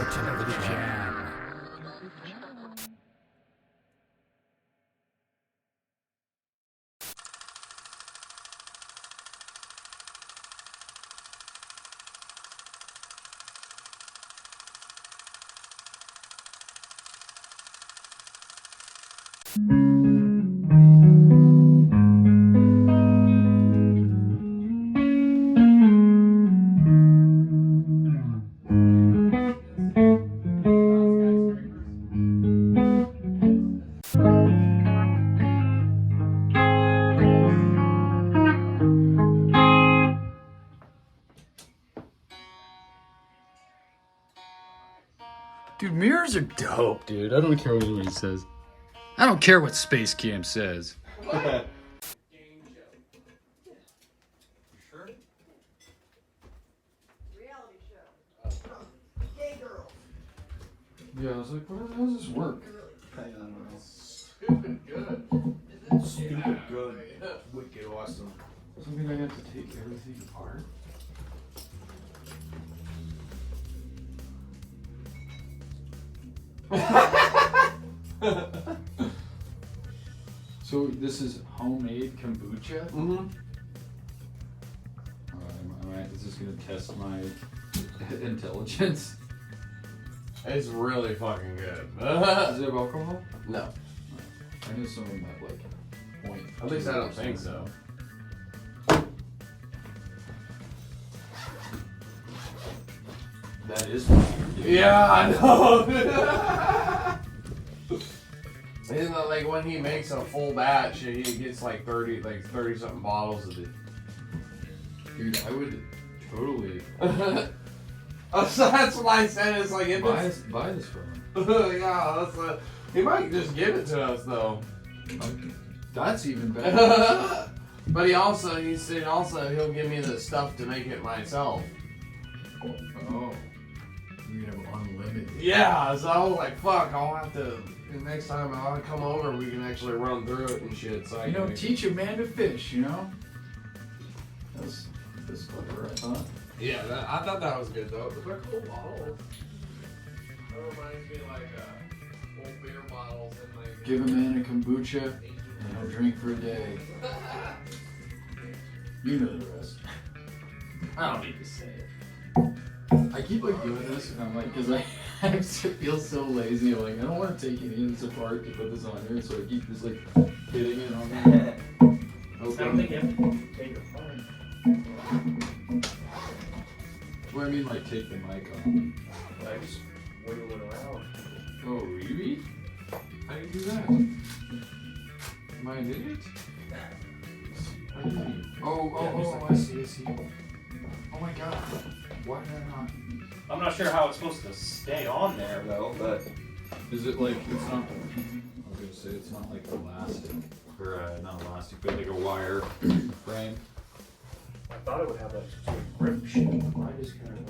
Untitled Jam. Dude, mirrors are dope, dude. I don't care what anybody says. I don't care what SpaceCamp says. What? Yeah, I was like, how does this work? I don't know. Stupid good. Stupid good. Wicked awesome. Something I have to take everything apart? So this is homemade kombucha? Mm-hmm. Is this gonna test my intelligence? It's really fucking good. Does it have alcohol? No. I know some of them have like point. At least I don't think so. That is weird, dude. Yeah, I know. Isn't it like when he makes a full batch, he gets like 30 something bottles of it. Dude, I would totally So that's what I said. It's like if buy this from him. yeah, he might just give it to us though. That's even better. But he said he'll give me the stuff to make it myself. Oh, you have unlimited. Yeah, so I was like, fuck, I'll have to. Next time I'll come over, we can actually run through it and shit. So I can teach a man to fish. You know. That's clever, I thought. Yeah, I thought that was good though. They're cool bottles. That reminds me like old beer bottles and like. Give a man a kombucha and he'll drink for a day. You know the rest. I don't need to say it. I keep like doing this and I'm like, because I feel so lazy. I'm like, I don't want to take any of this apart to put this on here, so I keep just like hitting it on there. I don't think you have to take it apart. Well, I mean, like, take the mic off. Like, just wiggle it around. Oh, really? How do you do that? Am I an idiot? How do you? Oh, I see. Oh my god. Why did I not? I'm not sure how it's supposed to stay on there though, but Is it like, it's not, I was gonna say, it's not like elastic, or not elastic, but like a wire frame. I thought it would have that sort of grip shape. Why just kind of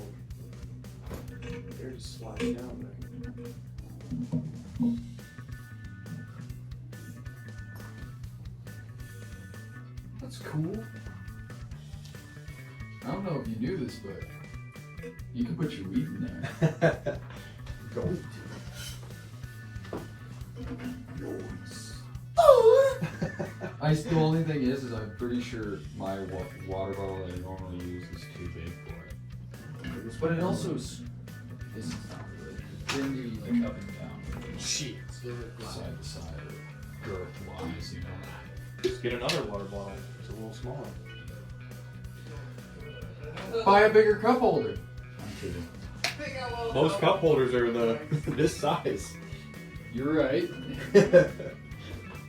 they're just sliding down there. That's cool. I don't know if you knew this, but you can put your weed in there. Go The only thing is I'm pretty sure my water bottle that I normally use is too big for it. But it also is, this is not really, bendy like up and down. Shit. Side to side or girth wise, you know. Just get another water bottle. It's a little smaller. Buy a bigger cup holder. I'm kidding. Most cup holders are this size. You're right.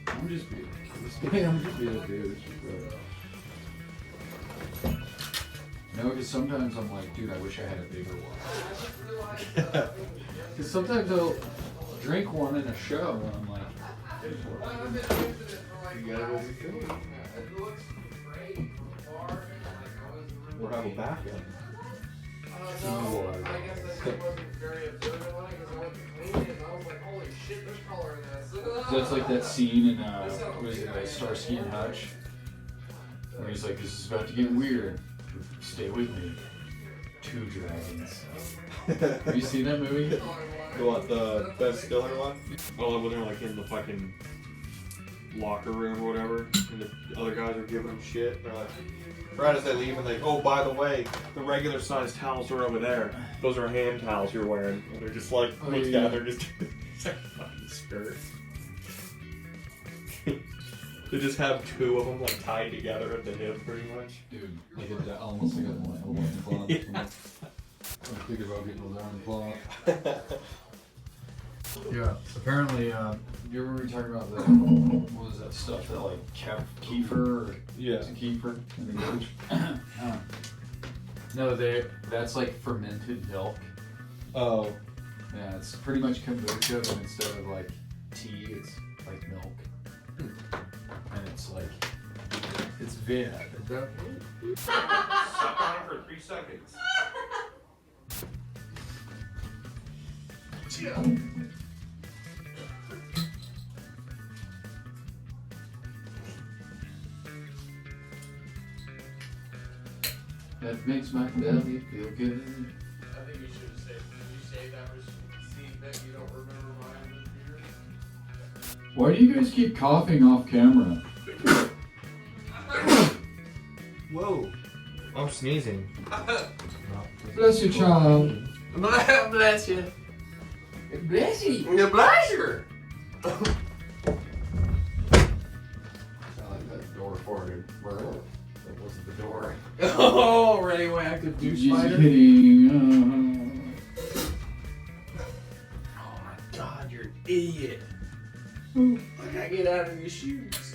I'm just being a douche, bro. No, because sometimes I'm like, dude, I wish I had a bigger one. Because sometimes I'll drink one in a show and I'm like, You gotta go refill it. Or have a backup. I guess I just wasn't very observant on it because I went to clean it and I was like, holy shit, there's color in this. so that's like that scene in what is it, Starsky and Hutch, where he's like, this is about to get weird. Stay with me. 2 dragons. Have you seen that movie? What, the Ben Stiller one? Oh, when they're like in the fucking locker room or whatever, and the other guys are giving them shit. They're like, right as they leave, and they, oh, by the way, the regular sized towels are over there. Those are hand towels you're wearing. And they're just like, Oh, look yeah. down, they're just it's like fucking skirts. They just have two of them like tied together at the hip, pretty much. Dude, like it almost like a loincloth. Yeah. I'm thinking about getting a loincloth. Yeah, apparently, you remember we were talking about the, what was that stuff that like kefir or Yeah. is it kefir in the garbage? No, that's like fermented milk. Oh. Yeah, it's pretty much kombucha, but instead of like tea, it's like milk. And it's like, it's bad. Suck on it for 3 seconds. Yeah. That makes my belly feel good. I think you should have said, did you say that receipt that you don't remember buying this beer? Why do you guys keep coughing off camera? Whoa. I'm sneezing. Bless you, child. Bless you. Bless you. You bless you. Sound like that door farted. That wasn't the door. Oh, radioactive douche Just spider. kidding. Oh my god, you're an idiot. I gotta get out of your shoes.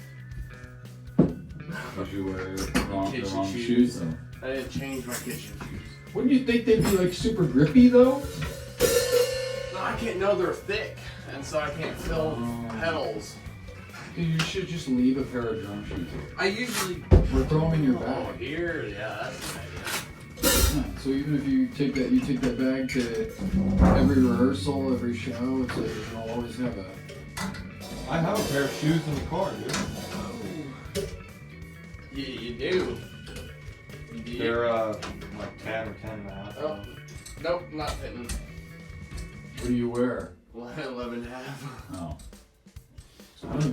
Did you wear the wrong Kitchen shoes though? I didn't change my kitchen shoes. Wouldn't you think they'd be like super grippy though? No, I can't know they're thick, and so I can't feel pedals. Dude, you should just leave a pair of drum shoes. I usually Or throw them in your oh bag. here, yeah, that's an idea. Yeah, so even if you take that bag to every rehearsal, every show, it's like you'll always have a. I have a pair of shoes in the car, dude. Yeah, you do. You do. They're like 10 or 10 and a half. Oh, nope, not fitting. What do you wear? 11 and a half. Oh.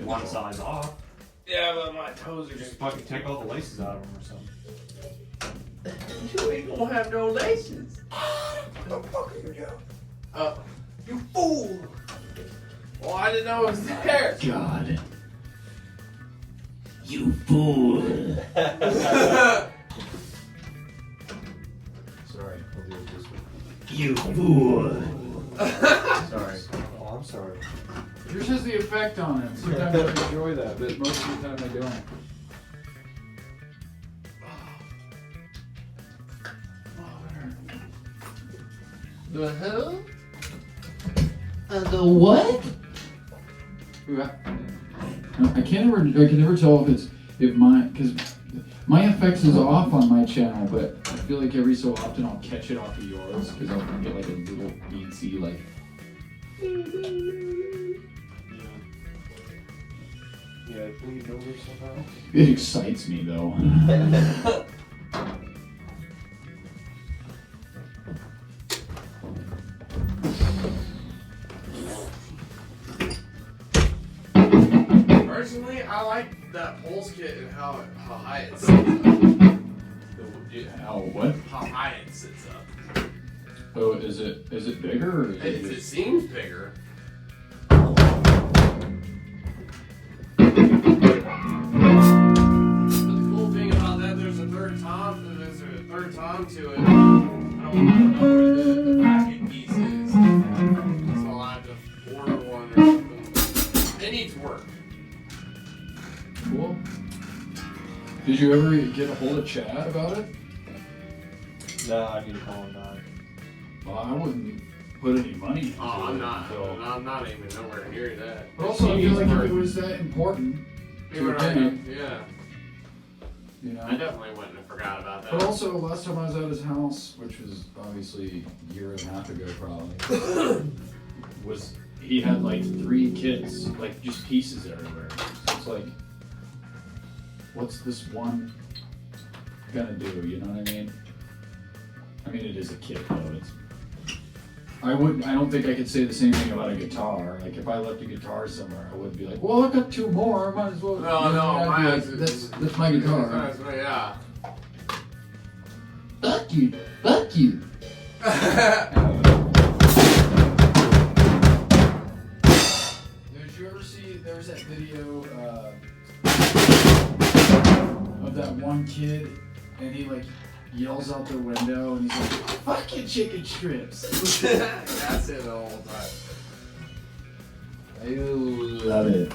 One size off. Yeah, but my toes are Just just. fucking take all the laces out of them or something. You ain't gonna have no laces. What the fuck are you doing? You fool! Well, I didn't know it was there. God. You fool. Sorry, I'll do it this way. You fool. Sorry. Oh, I'm sorry. Yours has the effect on it. Sometimes I enjoy that, but most of the time I don't. The hell? The what? I can never tell because my effects is off on my channel, but I feel like every so often I'll catch it off of yours because I'll get like a little beatsy like. Yeah, bleed over somehow. It excites me though. Personally, I like that pulse kit and how high it sits up. How what? How high it sits up. Oh, is it bigger? Or is It just... seems bigger. But the cool thing about that, there's a third tom to it. I don't know where the bracket piece is. So I'll have to order one or something. It needs work. Cool. Did you ever get a hold of Chad about it? No, I need to call him back. Well, I wouldn't put any money into Oh, I'm it. not. So. I'm not even nowhere near that. But also, I feel like if it was that important to him, Yeah. you know. I definitely wouldn't have forgot about that. But also, last time I was at his house, which was obviously a year and a half ago probably, was he had like 3 kids, like just pieces everywhere. So it's like, what's this one gonna do? You know what I mean? I mean, it is a kid though. It's I don't think I could say the same thing about a guitar. Like if I left a guitar somewhere, I would be like, well, I got 2 more. I might as well. No, I'd be like, that's my guitar. Yeah. Fuck you. Fuck you. Did you ever see? There was that video of that one kid, and he like yells out the window, and he's like, "Fucking chicken strips." That's it the whole time. I love it.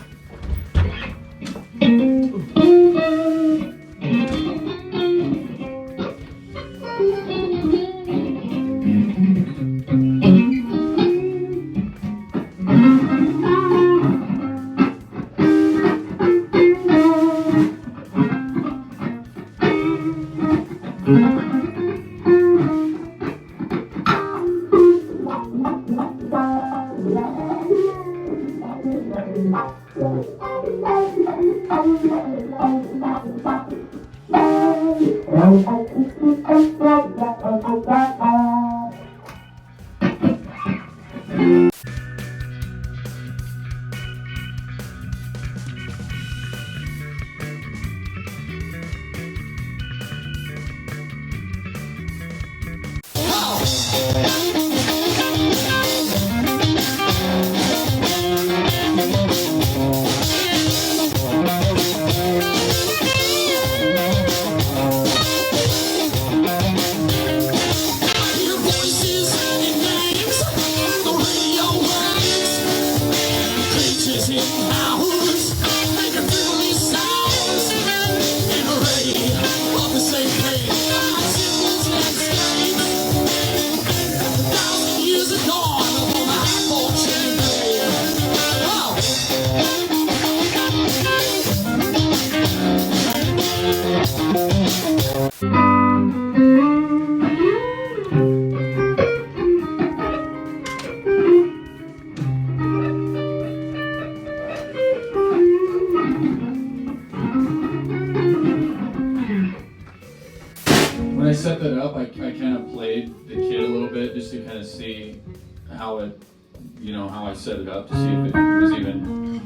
When I set that up, I kind of played the kid a little bit just to kind of see how it, how I set it up to see if it was even,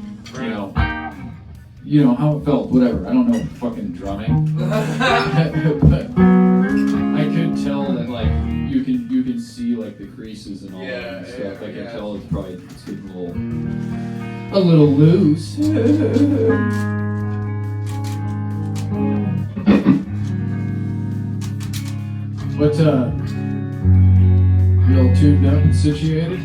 how it felt, whatever. I don't know fucking drumming. But I could tell that like you can see like the creases and all that stuff. I can tell it's getting a little loose. But you all tuned up and situated?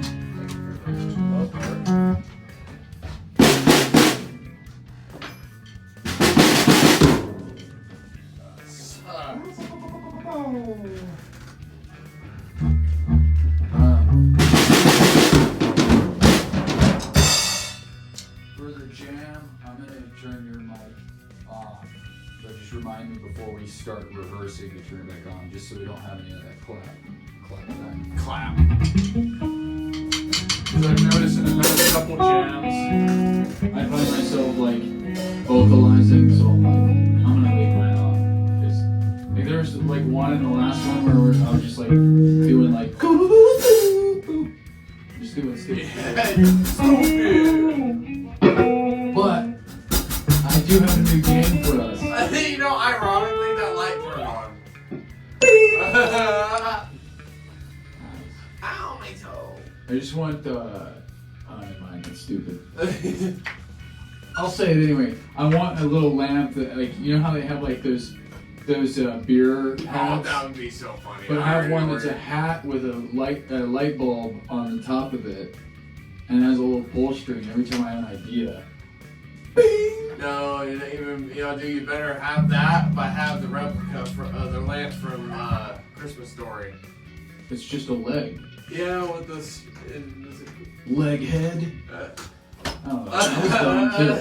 For the jam, I'm gonna turn your mic off. But just remind me before we start rehearsing to turn it back on, just so we don't have any of that clap. Because I've noticed in the past couple jams, I find myself like vocalizing, so I'm gonna leave mine off. Like there was like one in the last one where I was just like doing like just doing stupid. But I do have a new game for us. Ironically, that light turned on. Ow, my toe. I just want never mind, that's stupid. I'll say it anyway. I want a little lamp that, like, how they have like those beer hats? Oh, that would be so funny. But I have one that's a hat with a light bulb on the top of it, and it has a little pull string every time I have an idea. Bing! No, dude, you better have that, but have the replica for the lamp from Christmas Story. It's just a leg. Yeah, with this. Leg head? Oh, that was dumb too.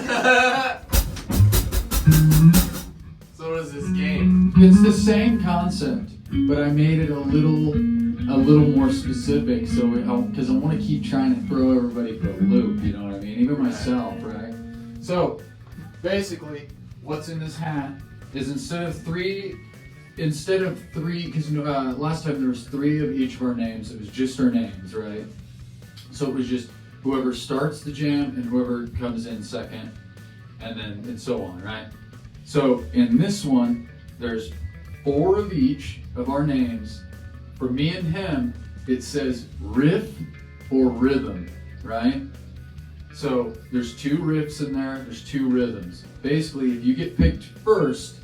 So what is this game? It's the same concept, but I made it a little more specific, so because I want to keep trying to throw everybody for a loop, you know what I mean? Even myself, right? So, basically, what's in this hat is instead of 3 instead of 3, because last time there was 3 of each of our names. It was just our names, right? So it was just whoever starts the jam and whoever comes in second, and so on, right? So in this one, there's 4 of each of our names. For me and him, it says riff or rhythm, right? So there's 2 riffs in there, there's 2 rhythms. Basically, if you get picked first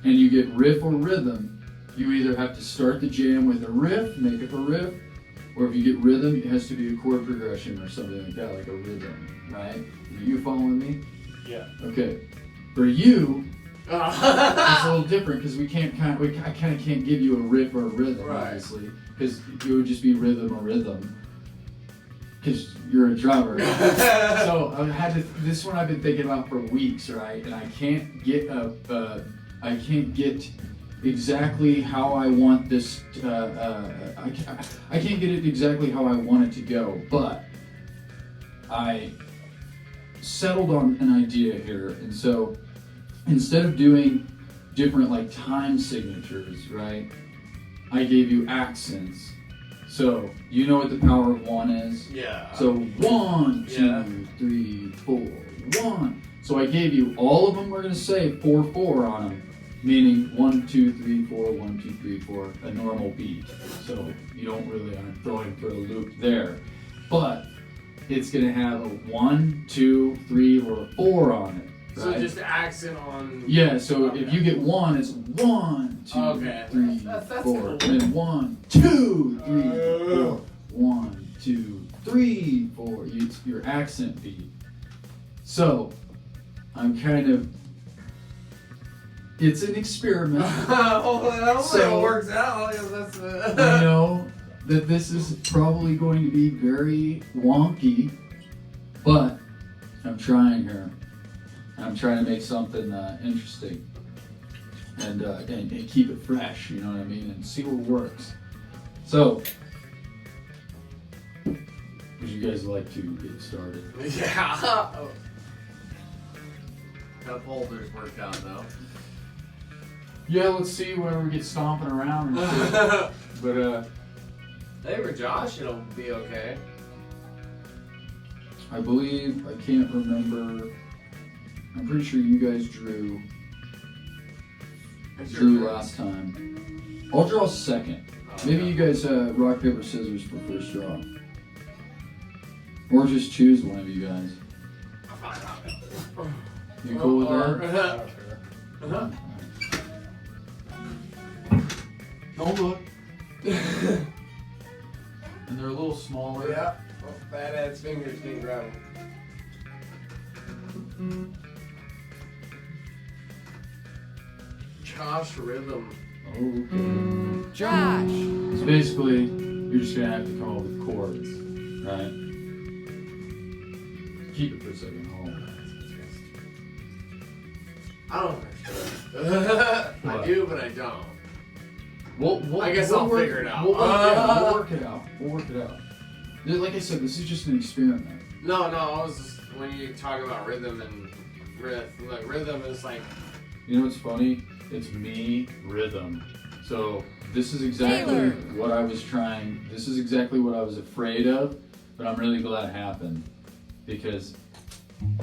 and you get riff or rhythm, you either have to start the jam with a riff, make up a riff, or if you get rhythm, it has to be a chord progression or something like that, like a rhythm, right? Are you following me? Yeah. Okay. For you, it's a little different because I kind of can't give you a riff or a rhythm, Right. obviously, because it would just be rhythm or rhythm. Because you're a drummer. So I had to. This one I've been thinking about for weeks, right? And I can't get exactly how I want this. I can't get it exactly how I want it to go, but I settled on an idea here, and so instead of doing different like time signatures, right? I gave you accents. So you know what the power of 1 is? Yeah. So 1, 2, Yeah. 3, 4, 1. So I gave you all of them. We're gonna say 4/4 on them, meaning 1, 2, 3, 4, 1, 2, 3, 4, a normal beat. So you don't really aren't throwing for a loop there, but it's gonna have a 1, 2, 3, or a 4 on it. So Right? just accent on. Yeah, so Okay. if you get 1, it's 1, 2, Okay. 3, That's 4. cool. And then 1, 2, 3, 4. 1, 2, 3, 4. Your accent beat. So I'm kind of. It's an experiment. Hopefully So- it works out. That's I know that this is probably going to be very wonky, but I'm trying here. I'm trying to make something interesting and keep it fresh, you know what I mean, and see what works. So, would you guys like to get started? Yeah. That folder's worked out though. Yeah, let's see where we get stomping around and shit. But Hey, for Josh, it'll be okay. I believe, I can't remember, I'm pretty sure you guys drew last time. I'll draw second. Maybe you guys rock, paper, scissors for first draw. Or just choose one of you guys. You cool with that? Don't look. And they're a little smaller. Yeah. Oh, fat ass fingers getting grabbed. Josh Rhythm. Okay. Josh. So basically, you're just gonna have to come up with chords, right? Keep it for a second. Hold on. I don't understand. I do, but I don't. I guess I'll figure it out. We'll work it out. We'll work it out. Like I said, this is just an experiment. No, I was just, when you talk about rhythm and riff, like rhythm is like, You know what's funny? It's me, rhythm. So this is exactly Taylor. what I was trying. This is exactly what I was afraid of, but I'm really glad it happened because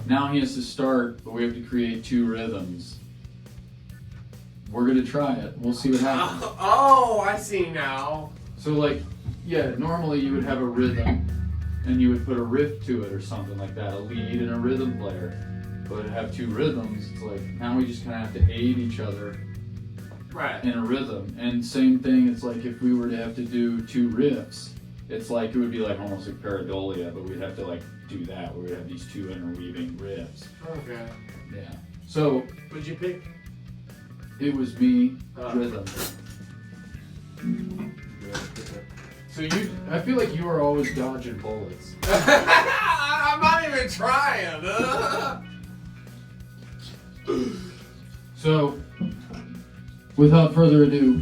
now he has to start, but we have to create 2 rhythms. We're gonna try it. We'll see what happens. oh, I see now. So like, yeah, normally you would have a rhythm and you would put a riff to it or something like that, a lead and a rhythm player. But to have 2 rhythms, it's like now we just kind of have to aid each other Right. in a rhythm. And same thing, it's like if we were to have to do 2 riffs, it's like it would be like almost like pareidolia, but we'd have to like do that where we have these 2 interweaving riffs. Okay. Yeah. So What'd you pick? it was me, Oh. rhythm. So I feel like you were always dodging bullets. I'm not even trying. So, without further ado,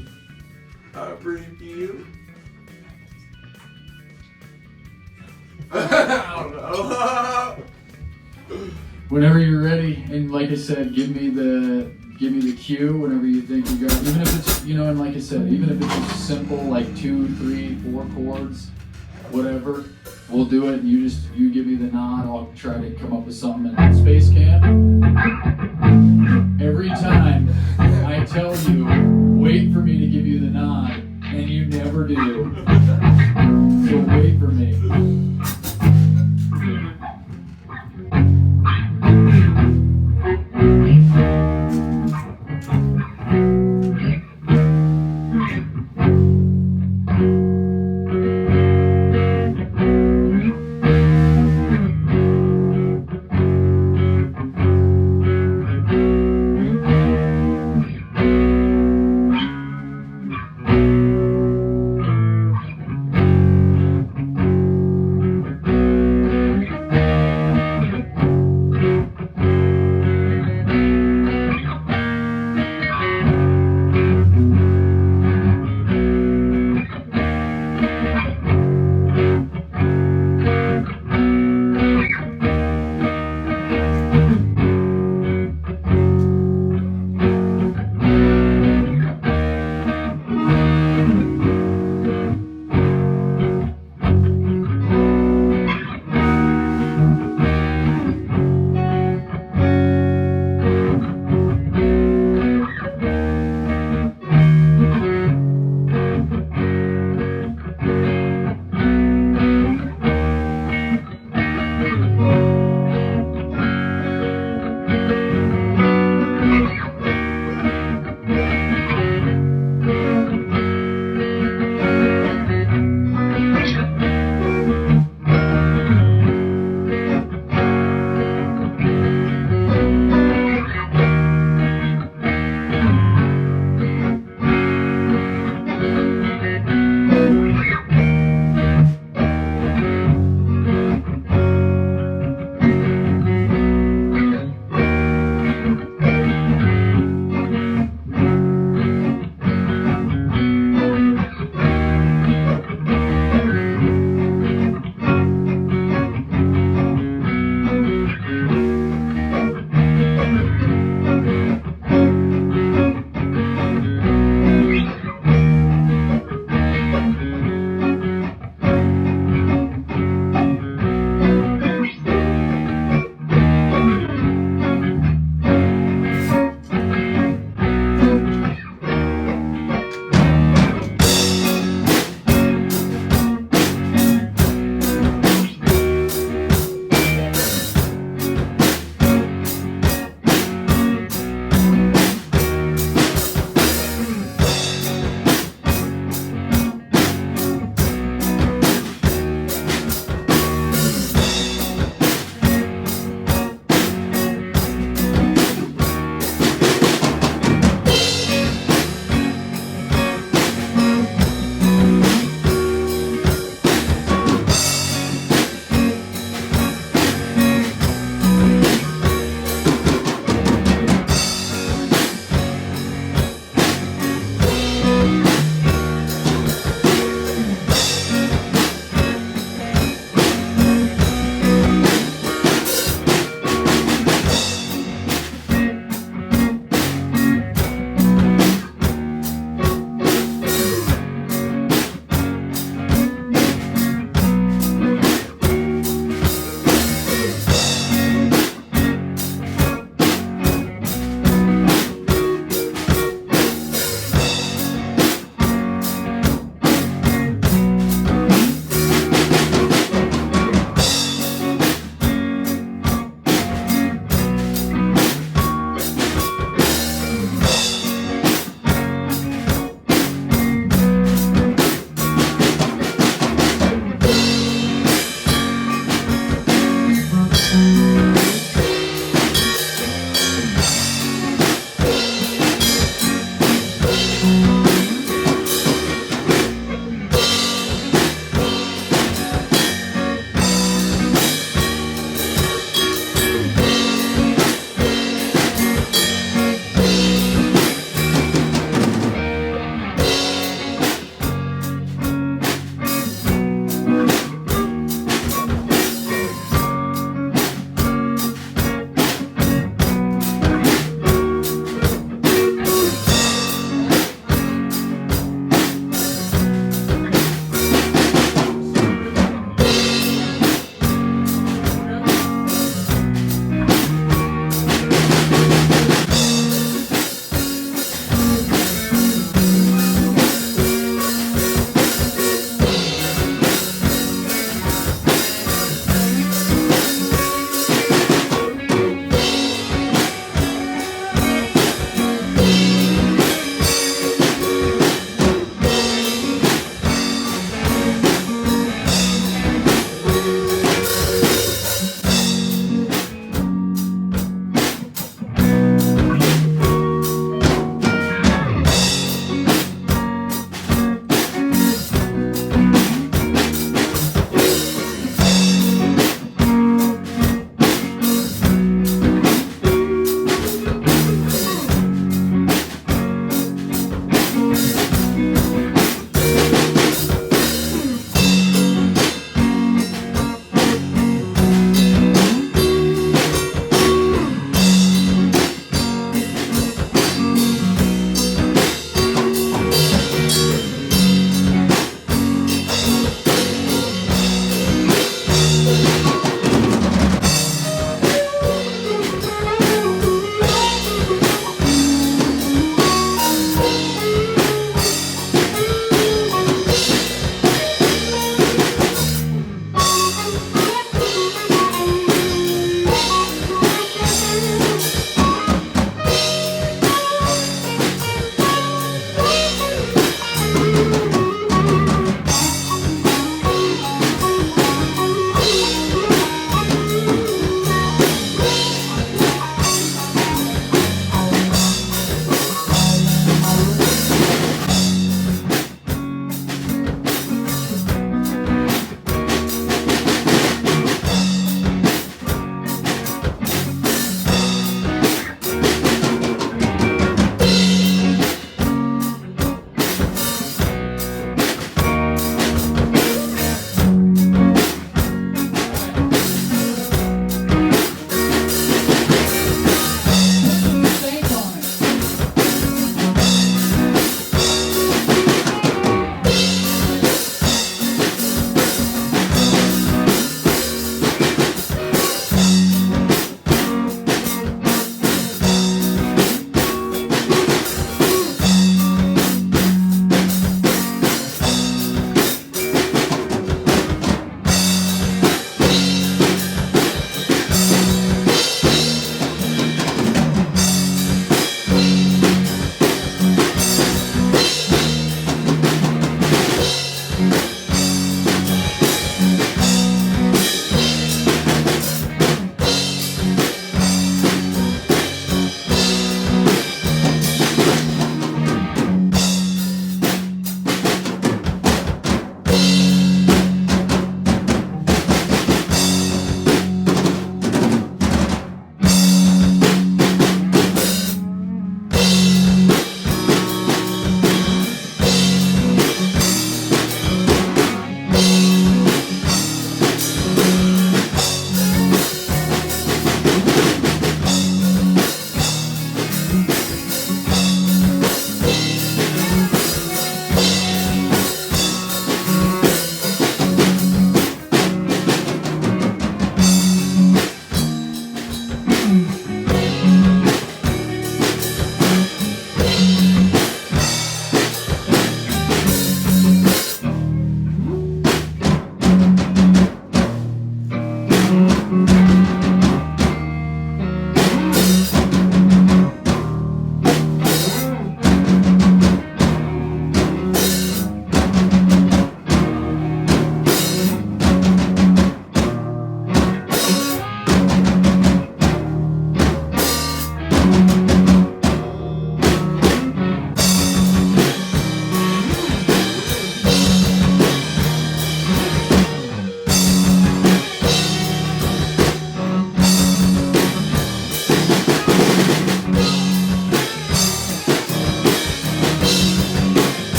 I breathe you. I don't know. whenever you're ready, and like I said, give me the give me the cue whenever you think you got, even if it's, you know, and like I said, even if it's just simple, like 2, 3, 4 chords, whatever, we'll do it. You give me the nod, I'll try to come up with something. And at SpaceCamp, every time I tell you, wait for me to give you the nod, and you never do. So wait for me.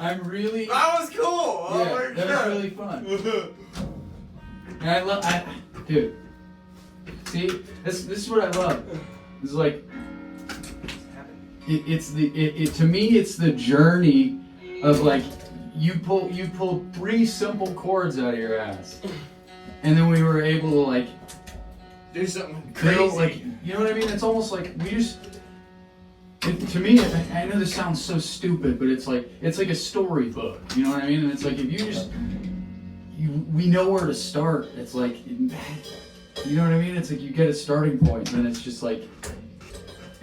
I'm really. That was cool. Oh Yeah, my that God. was really fun. And I love, dude. See, this is what I love. It's like, it to me it's the journey of like you pull 3 simple chords out of your ass, and then we were able to like Do something build, crazy. like, you know what I mean? It's almost like we just. To me, I know this sounds so stupid, but it's like a storybook. You know what I mean? And it's like if you just we know where to start. It's like, you know what I mean? It's like you get a starting point, and then it's just like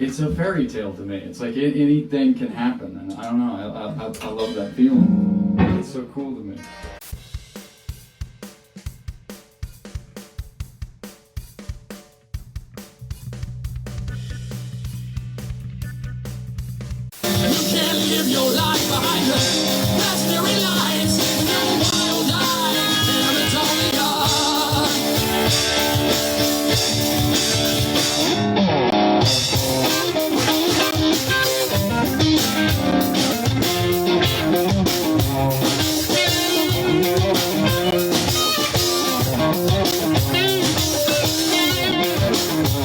it's a fairy tale to me. It's like anything can happen, and I don't know. I love that feeling. It's so cool to me. Live your life behind the raspberry lights. You're wild-eyed and it's only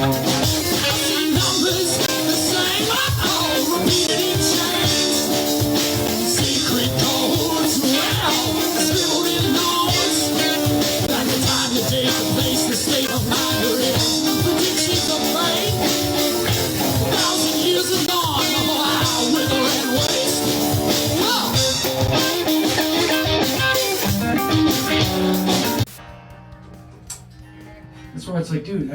I see numbers the same, all repeated in chains. Secret codes, well, scribbled in notes. Like the time, the date, the place, the state of mind you're in. Predictions of fate. 1,000 years is gone, wow, wither and waste. That's why it's like, dude,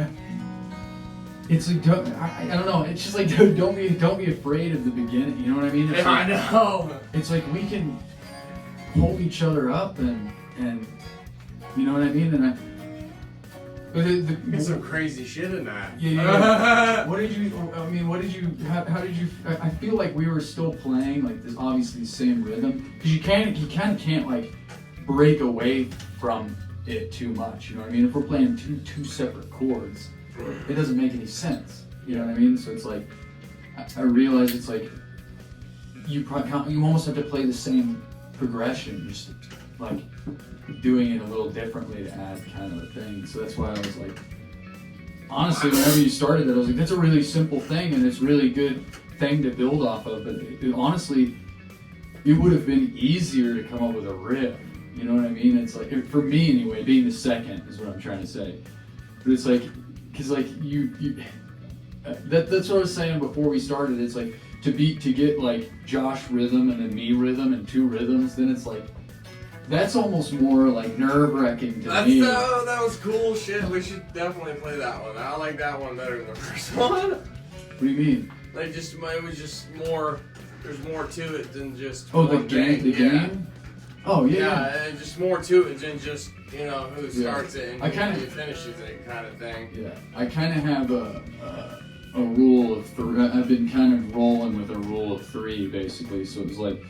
it's like, I don't know. It's just like, dude, don't be afraid of the beginning. You know what I mean? It's Yeah, like, I know. It's like we can hold each other up and you know what I mean? And There's some crazy shit in that. Yeah. What did you? How did you? I feel like we were still playing like this, obviously the same rhythm, because you kind of can't like break away from it too much. You know what I mean? If we're playing two separate chords, it doesn't make any sense. You know what I mean? So it's like I realize it's like you almost have to play the same progression, just like doing it a little differently to add kind of a thing. So that's why I was like, honestly, whenever you started that, I was like, that's a really simple thing and it's a really good thing to build off of. But honestly, it would have been easier to come up with a riff. You know what I mean? It's like, for me anyway, being the second is what I'm trying to say. But it's like, because like that's what I was saying before we started. It's like to get like Josh rhythm and then me rhythm and two rhythms, then it's like, that's almost more like nerve-wracking to me. That was cool shit. We should definitely play that one. I like that one better than the first one. What do you mean? Like, it was just more. There's more to it than just. Oh, the one game. thing. The game. Oh yeah. Yeah, and just more to it than just who starts it and who finishes it kind of thing. Yeah, I kind of have a rule of three. I've been kind of rolling with a rule of three basically. So it was like.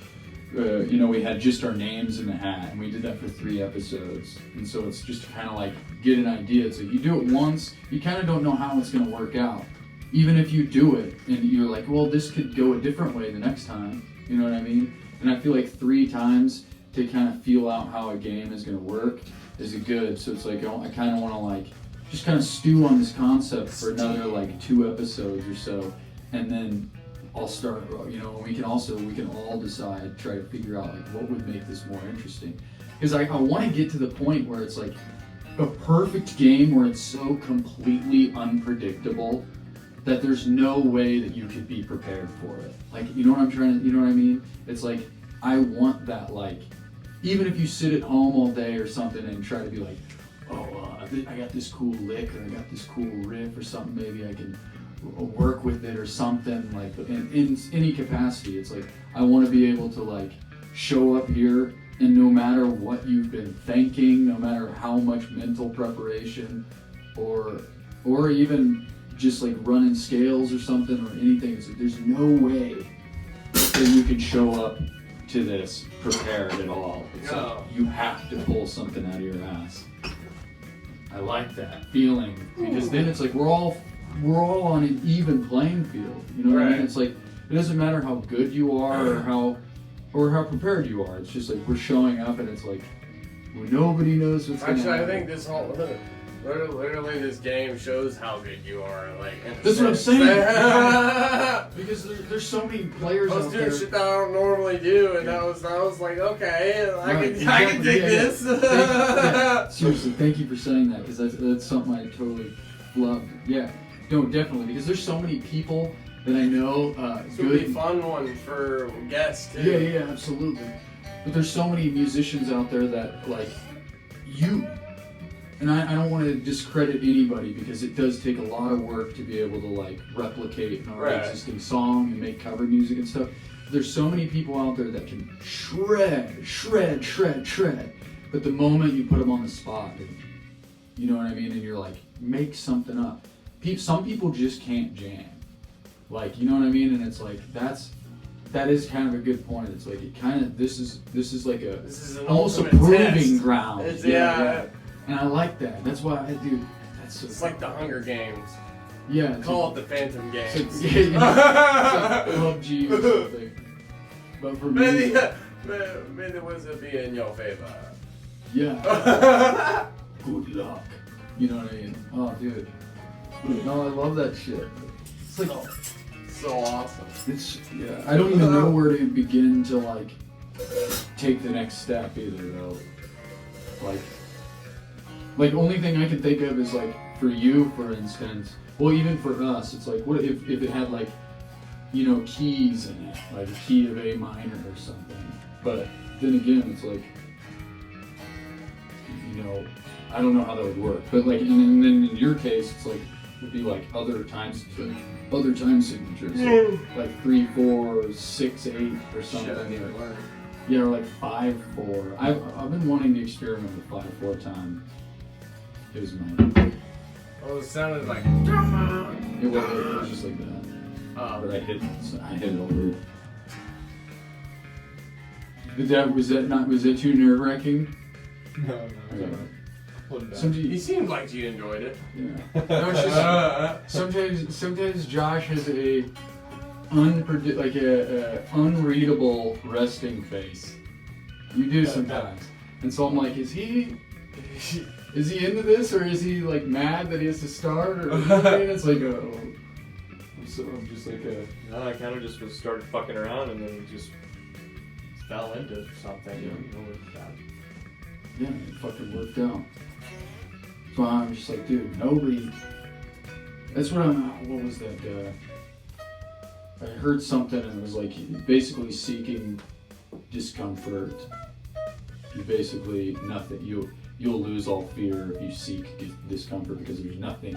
We had just our names in the hat, and we did that for 3 episodes. And so it's just kind of like get an idea. So you do it once, you kind of don't know how it's going to work out. Even if you do it, and you're like, well, this could go a different way the next time. You know what I mean? And I feel like 3 times to kind of feel out how a game is going to work is good. So it's like I kind of want to like just kind of stew on this concept for another like 2 episodes or so, and then I'll start, we can all decide, try to figure out like what would make this more interesting. Because I want to get to the point where it's like a perfect game where it's so completely unpredictable that there's no way that you could be prepared for it. Like, you know what I mean? It's like, I want that, like, even if you sit at home all day or something and try to be like, I got this cool lick or I got this cool riff or something, maybe I can work with it or something, like in any capacity. It's like I want to be able to like show up here and no matter what you've been thinking, no matter how much mental preparation or even just like running scales or something or anything, it's like there's no way that you can show up to this prepared at all. It's like you have to pull something out of your ass. I like that feeling because then it's like we're all on an even playing field. You know what I mean? It's like it doesn't matter how good you are or how prepared you are. It's just like we're showing up and it's like nobody knows what's going on. Actually, I think this whole literally this game shows how good you are. Like that's what I'm saying. Because there's so many players out there. I was doing shit that I don't normally do, and I was like, okay, I can dig this. Seriously, thank you for saying that because that's something I totally loved. Yeah. No, definitely, because there's so many people that I know. This would be a fun one for guests too. Yeah, absolutely. But there's so many musicians out there that like you, and I don't want to discredit anybody because it does take a lot of work to be able to like replicate an already existing song and make cover music and stuff. There's so many people out there that can shred, but the moment you put them on the spot, you know what I mean, and you're like, make something up. Some people just can't jam, like, you know what I mean, and it's like that is kind of a good point. It's like this is like almost a proving ground. Yeah. And I like that. That's why I do. It's like the Hunger Games. Yeah. Call it the Phantom Games. It's like PUBG or something. But for me, may the wizard be in your favor. Yeah. Good luck. You know what I mean? Oh, dude. No, I love that shit. It's like so awesome. I don't even know where to begin to like take the next step either though. Like only thing I can think of is like for you, for instance. Well, even for us, it's like what if it had like keys in it, like a key of A minor or something. But then again, it's like I don't know how that would work, but like, and then in your case, it's like would be like other time signatures, like 3, 4, 6, 8, or something. Yeah, or like 5, 4. I've been wanting to experiment with 5, 4 time. It was mine. Oh, it sounded like. It was just like that. But I hit it over. Was that too nerve wracking? No. He seemed like you enjoyed it. Yeah. No, it's just sometimes Josh has a unreadable resting face. You do sometimes, and so I'm like, is he into this, or is he like mad that he has to start, or and it's like I'm just like No, I kind of just started fucking around and then just fell into something. yeah, it fucking worked out. So I'm just like, dude, nobody. That's what what was that? I heard something and it was like basically seeking discomfort. You basically nothing. You'll lose all fear if you seek discomfort, because there's nothing.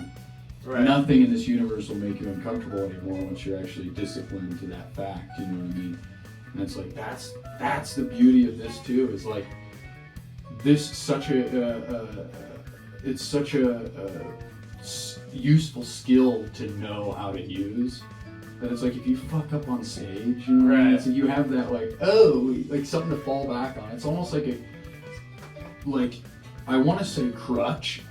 Right. Nothing in this universe will make you uncomfortable anymore once you're actually disciplined to that fact. You know what I mean? And it's like that's the beauty of this too. Is like this such it's such a useful skill to know how to use. That it's like if you fuck up on stage, you know what I mean? It's like you have that like something to fall back on. It's almost like I want to say crutch,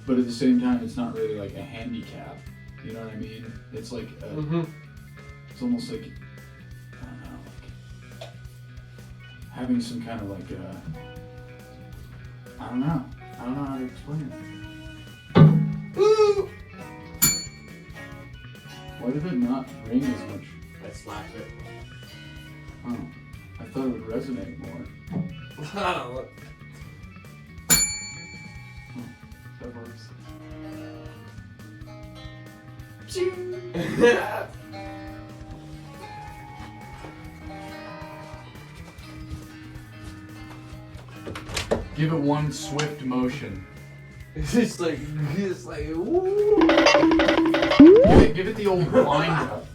but at the same time it's not really like a handicap. You know what I mean? It's like it's almost like I don't know, like having some kind of like I don't know how to explain it. Ooh! Why did it not ring as much? I slapped it. Oh, I thought it would resonate more. Wow. That works. Give it one swift motion. It's just like, woo. Give it the old wind up.